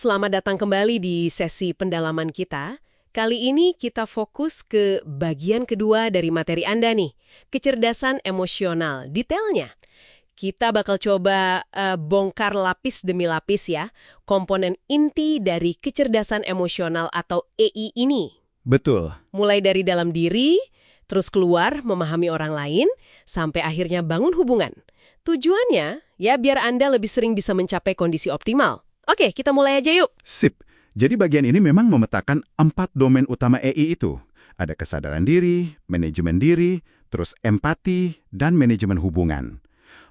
Selamat datang kembali di sesi pendalaman kita. Kali ini kita fokus ke bagian kedua dari materi Anda nih, kecerdasan emosional. Detailnya, kita bakal coba bongkar lapis demi lapis ya, komponen inti dari kecerdasan emosional atau EI ini. Betul. Mulai dari dalam diri, terus keluar memahami orang lain, sampai akhirnya bangun hubungan. Tujuannya, ya biar Anda lebih sering bisa mencapai kondisi optimal. Oke, kita mulai aja yuk. Sip. Jadi bagian ini memang memetakan 4 domain utama EI itu. Ada kesadaran diri, manajemen diri, terus empati, dan manajemen hubungan.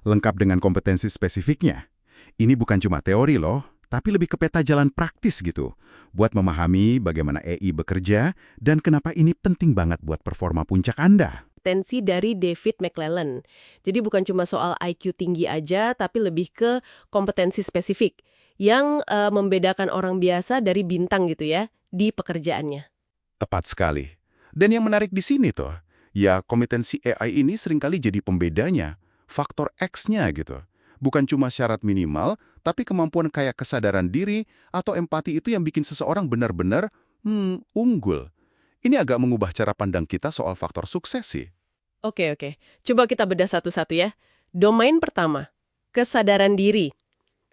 Lengkap dengan kompetensi spesifiknya. Ini bukan cuma teori loh, tapi lebih ke peta jalan praktis gitu. Buat memahami bagaimana EI bekerja dan kenapa ini penting banget buat performa puncak Anda. Tensi dari David McClellan. Jadi bukan cuma soal IQ tinggi aja, tapi lebih ke kompetensi spesifik yang membedakan orang biasa dari bintang gitu ya, di pekerjaannya. Tepat sekali. Dan yang menarik di sini tuh, ya kompetensi AI ini seringkali jadi pembedanya, faktor X-nya gitu. Bukan cuma syarat minimal, tapi kemampuan kayak kesadaran diri atau empati itu yang bikin seseorang benar-benar unggul. Ini agak mengubah cara pandang kita soal faktor sukses sih. Oke. Coba kita bedah satu-satu ya. Domain pertama, kesadaran diri.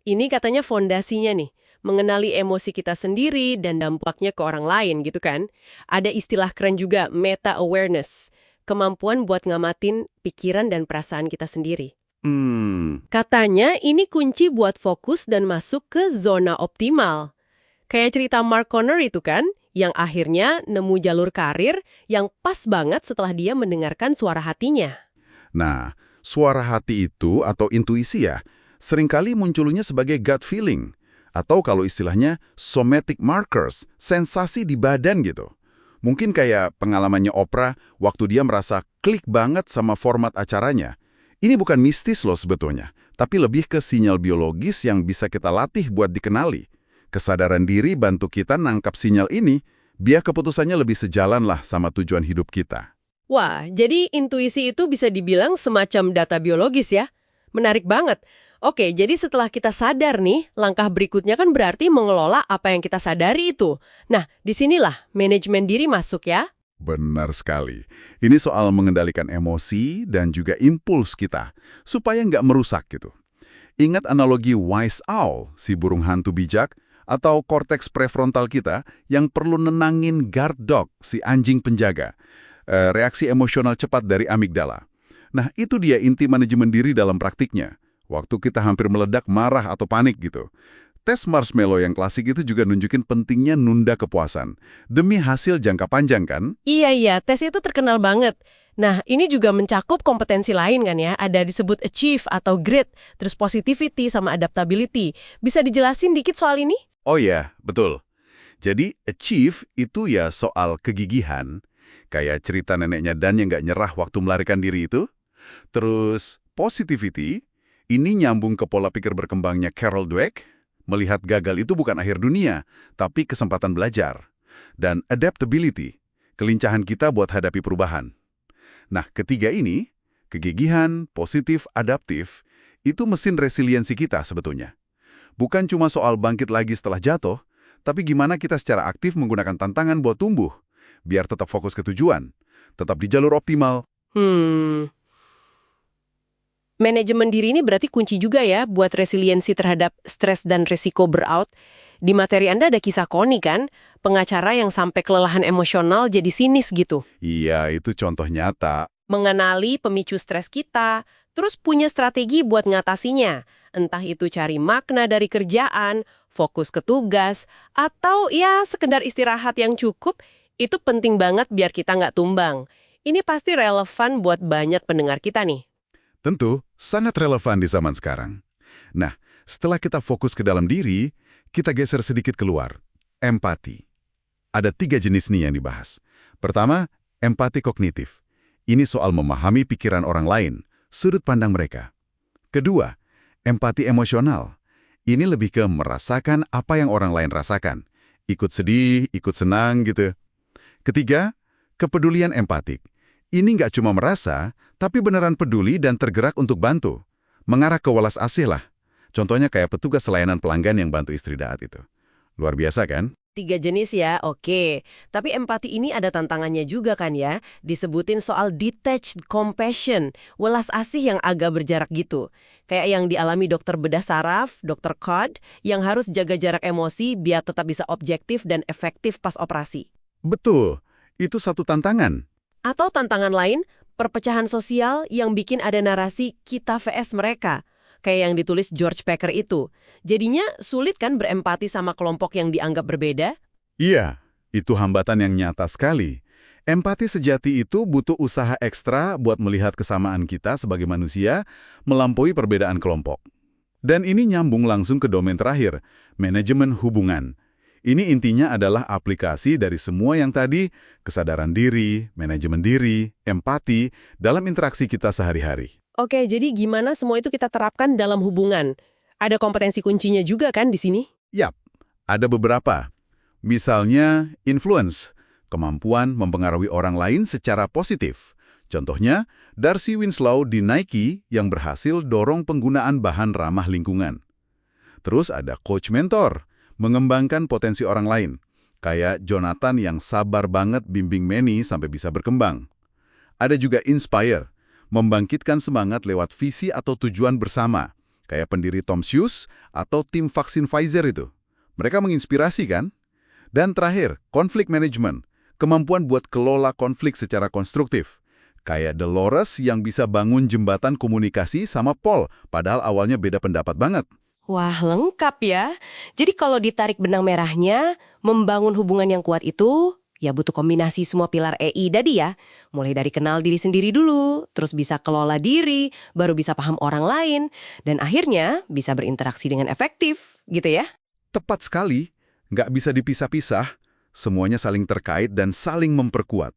Ini katanya fondasinya nih, mengenali emosi kita sendiri dan dampaknya ke orang lain gitu kan. Ada istilah keren juga, meta-awareness. Kemampuan buat ngamatin pikiran dan perasaan kita sendiri. Katanya ini kunci buat fokus dan masuk ke zona optimal. Kayak cerita Mark Connor itu kan, yang akhirnya nemu jalur karir yang pas banget setelah dia mendengarkan suara hatinya. Nah, suara hati itu atau intuisi ya, seringkali munculnya sebagai gut feeling, atau kalau istilahnya somatic markers, sensasi di badan gitu. Mungkin kayak pengalamannya Oprah waktu dia merasa klik banget sama format acaranya. Ini bukan mistis loh sebetulnya, tapi lebih ke sinyal biologis yang bisa kita latih buat dikenali. Kesadaran diri bantu kita nangkap sinyal ini, biar keputusannya lebih sejalan lah sama tujuan hidup kita. Wah, jadi intuisi itu bisa dibilang semacam data biologis ya? Menarik banget. Oke, jadi setelah kita sadar nih, langkah berikutnya kan berarti mengelola apa yang kita sadari itu. Nah, disinilah manajemen diri masuk ya. Benar sekali. Ini soal mengendalikan emosi dan juga impuls kita, supaya nggak merusak gitu. Ingat analogi wise owl, si burung hantu bijak, atau korteks prefrontal kita yang perlu nenangin guard dog, si anjing penjaga. Reaksi emosional cepat dari amigdala. Nah, itu dia inti manajemen diri dalam praktiknya. Waktu kita hampir meledak marah atau panik gitu. Tes marshmallow yang klasik itu juga nunjukin pentingnya nunda kepuasan. Demi hasil jangka panjang kan? Iya, tes itu terkenal banget. Nah, ini juga mencakup kompetensi lain kan ya, ada disebut achieve atau grit, terus positivity sama adaptability. Bisa dijelasin dikit soal ini? Oh iya, betul. Jadi achieve itu ya soal kegigihan, kayak cerita neneknya Dan yang nggak nyerah waktu melarikan diri itu. Terus positivity, ini nyambung ke pola pikir berkembangnya Carol Dweck, melihat gagal itu bukan akhir dunia, tapi kesempatan belajar. Dan adaptability, kelincahan kita buat hadapi perubahan. Nah, ketiga ini, kegigihan, positif, adaptif, itu mesin resiliensi kita sebetulnya. Bukan cuma soal bangkit lagi setelah jatuh, tapi gimana kita secara aktif menggunakan tantangan buat tumbuh, biar tetap fokus ke tujuan, tetap di jalur optimal. Manajemen diri ini berarti kunci juga ya buat resiliensi terhadap stres dan risiko burnout. Di materi Anda ada kisah Connie kan, pengacara yang sampai kelelahan emosional jadi sinis gitu. Iya, itu contoh nyata. Mengenali pemicu stres kita, terus punya strategi buat ngatasinya. Entah itu cari makna dari kerjaan, fokus ke tugas, atau ya sekedar istirahat yang cukup, itu penting banget biar kita nggak tumbang. Ini pasti relevan buat banyak pendengar kita nih. Tentu, sangat relevan di zaman sekarang. Nah, setelah kita fokus ke dalam diri, kita geser sedikit keluar. Empati. Ada 3 jenis nih yang dibahas. Pertama, empati kognitif. Ini soal memahami pikiran orang lain, sudut pandang mereka. Kedua, empati emosional. Ini lebih ke merasakan apa yang orang lain rasakan. Ikut sedih, ikut senang gitu. Ketiga, kepedulian empatik. Ini nggak cuma merasa, tapi beneran peduli dan tergerak untuk bantu. Mengarah ke welas asih lah. Contohnya kayak petugas layanan pelanggan yang bantu istri Daat itu. Luar biasa kan? 3 jenis ya, oke. Tapi empati ini ada tantangannya juga kan ya. Disebutin soal detached compassion, welas asih yang agak berjarak gitu. Kayak yang dialami dokter bedah saraf, dokter Cod, yang harus jaga jarak emosi biar tetap bisa objektif dan efektif pas operasi. Betul, itu satu tantangan. Atau tantangan lain, perpecahan sosial yang bikin ada narasi kita vs mereka. Kayak yang ditulis George Packer itu. Jadinya sulit kan berempati sama kelompok yang dianggap berbeda? Iya, itu hambatan yang nyata sekali. Empati sejati itu butuh usaha ekstra buat melihat kesamaan kita sebagai manusia melampaui perbedaan kelompok. Dan ini nyambung langsung ke domain terakhir, manajemen hubungan. Ini intinya adalah aplikasi dari semua yang tadi, kesadaran diri, manajemen diri, empati, dalam interaksi kita sehari-hari. Oke, jadi gimana semua itu kita terapkan dalam hubungan? Ada kompetensi kuncinya juga kan di sini? Yap, ada beberapa. Misalnya, influence, kemampuan mempengaruhi orang lain secara positif. Contohnya, Darcy Winslow di Nike yang berhasil dorong penggunaan bahan ramah lingkungan. Terus ada coach mentor, mengembangkan potensi orang lain. Kayak Jonathan yang sabar banget bimbing Manny sampai bisa berkembang. Ada juga inspire, membangkitkan semangat lewat visi atau tujuan bersama. Kayak pendiri Tom Shoes atau tim vaksin Pfizer itu. Mereka menginspirasi kan? Dan terakhir, konflik management. Kemampuan buat kelola konflik secara konstruktif. Kayak Dolores yang bisa bangun jembatan komunikasi sama Paul, padahal awalnya beda pendapat banget. Wah, lengkap ya. Jadi kalau ditarik benang merahnya, membangun hubungan yang kuat itu, ya butuh kombinasi semua pilar EI tadi ya. Mulai dari kenal diri sendiri dulu, terus bisa kelola diri, baru bisa paham orang lain, dan akhirnya bisa berinteraksi dengan efektif, gitu ya. Tepat sekali, nggak bisa dipisah-pisah, semuanya saling terkait dan saling memperkuat.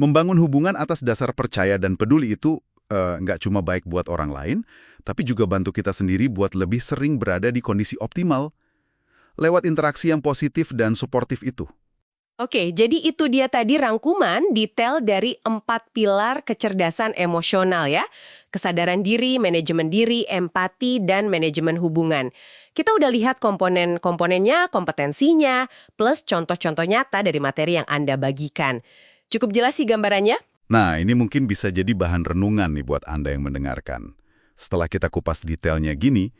Membangun hubungan atas dasar percaya dan peduli itu nggak cuma baik buat orang lain, tapi juga bantu kita sendiri buat lebih sering berada di kondisi optimal, lewat interaksi yang positif dan suportif itu. Oke, jadi itu dia tadi rangkuman detail dari 4 pilar kecerdasan emosional ya. Kesadaran diri, manajemen diri, empati, dan manajemen hubungan. Kita udah lihat komponen-komponennya, kompetensinya, plus contoh-contoh nyata dari materi yang Anda bagikan. Cukup jelas sih gambarannya? Nah, ini mungkin bisa jadi bahan renungan nih buat Anda yang mendengarkan. Setelah kita kupas detailnya gini,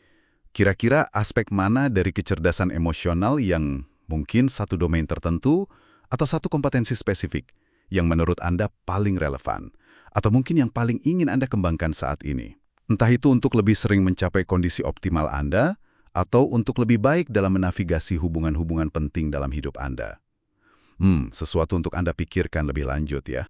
kira-kira aspek mana dari kecerdasan emosional yang mungkin satu domain tertentu atau satu kompetensi spesifik yang menurut Anda paling relevan, atau mungkin yang paling ingin Anda kembangkan saat ini. Entah itu untuk lebih sering mencapai kondisi optimal Anda, atau untuk lebih baik dalam menavigasi hubungan-hubungan penting dalam hidup Anda. Sesuatu untuk Anda pikirkan lebih lanjut ya.